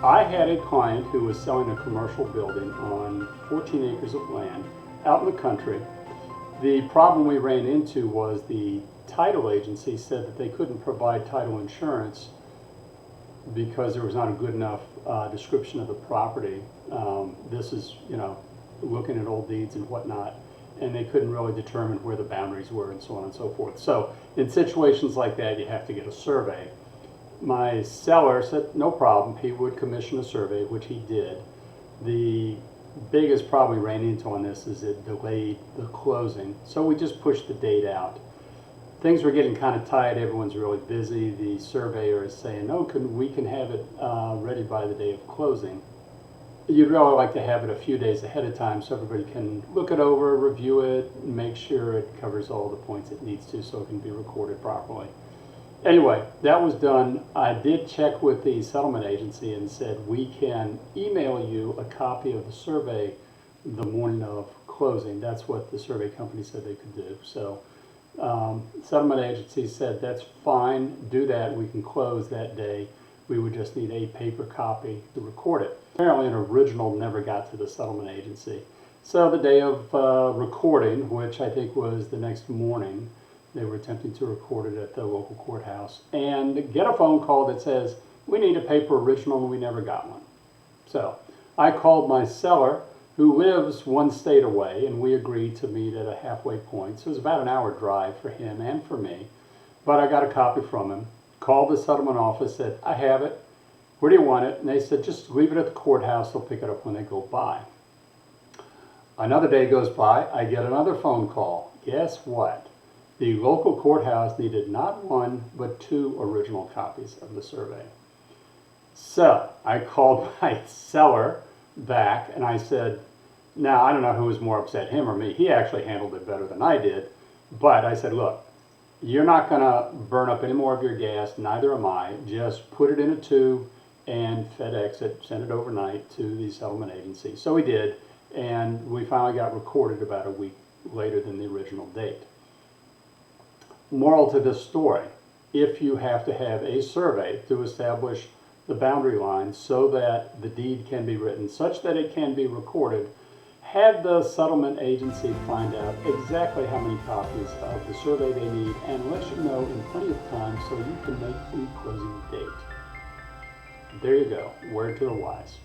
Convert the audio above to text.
I had a client who was selling a commercial building on 14 acres of land out in the country. The problem we ran into was the title agency said that they couldn't provide title insurance because there was not a good enough description of the property. This is, looking at old deeds and whatnot, and they couldn't really determine where the boundaries were and so on and so forth. So in situations like that, you have to get a survey. My seller said no problem, he would commission a survey, which he did. The biggest problem we ran into on this is it delayed the closing, so we just pushed the date out. Things were getting kind of tight, everyone's really busy. The surveyor is saying, no, we can have it ready by the day of closing. You'd really like to have it a few days ahead of time so everybody can look it over, review it, make sure it covers all the points it needs to so it can be recorded properly. Anyway, that was done. I did check with the settlement agency and said we can email you a copy of the survey the morning of closing. That's what the survey company said they could do. So settlement agency said that's fine, do that, we can close that day. We would just need a paper copy to record it. Apparently an original never got to the settlement agency. So the day of recording, which I think was the next morning, they were attempting to record it at the local courthouse and get a phone call that says, we need a paper original and we never got one. So I called my seller who lives one state away and we agreed to meet at a halfway point. So it was about an hour drive for him and for me, but I got a copy from him, called the settlement office, said, I have it, where do you want it? And they said, just leave it at the courthouse, they'll pick it up when they go by. Another day goes by, I get another phone call. Guess what? The local courthouse needed not one, but 2 original copies of the survey. So I called my seller back and I said, now I don't know who was more upset, him or me. He actually handled it better than I did. But I said, look, you're not going to burn up any more of your gas, neither am I. Just put it in a tube and FedEx it, send it overnight to the settlement agency. So we did, and we finally got recorded about a week later than the original date. Moral to this story, if you have to have a survey to establish the boundary line so that the deed can be written such that it can be recorded, have the settlement agency find out exactly how many copies of the survey they need and let you know in plenty of time so you can make the closing date. There you go, word to the wise.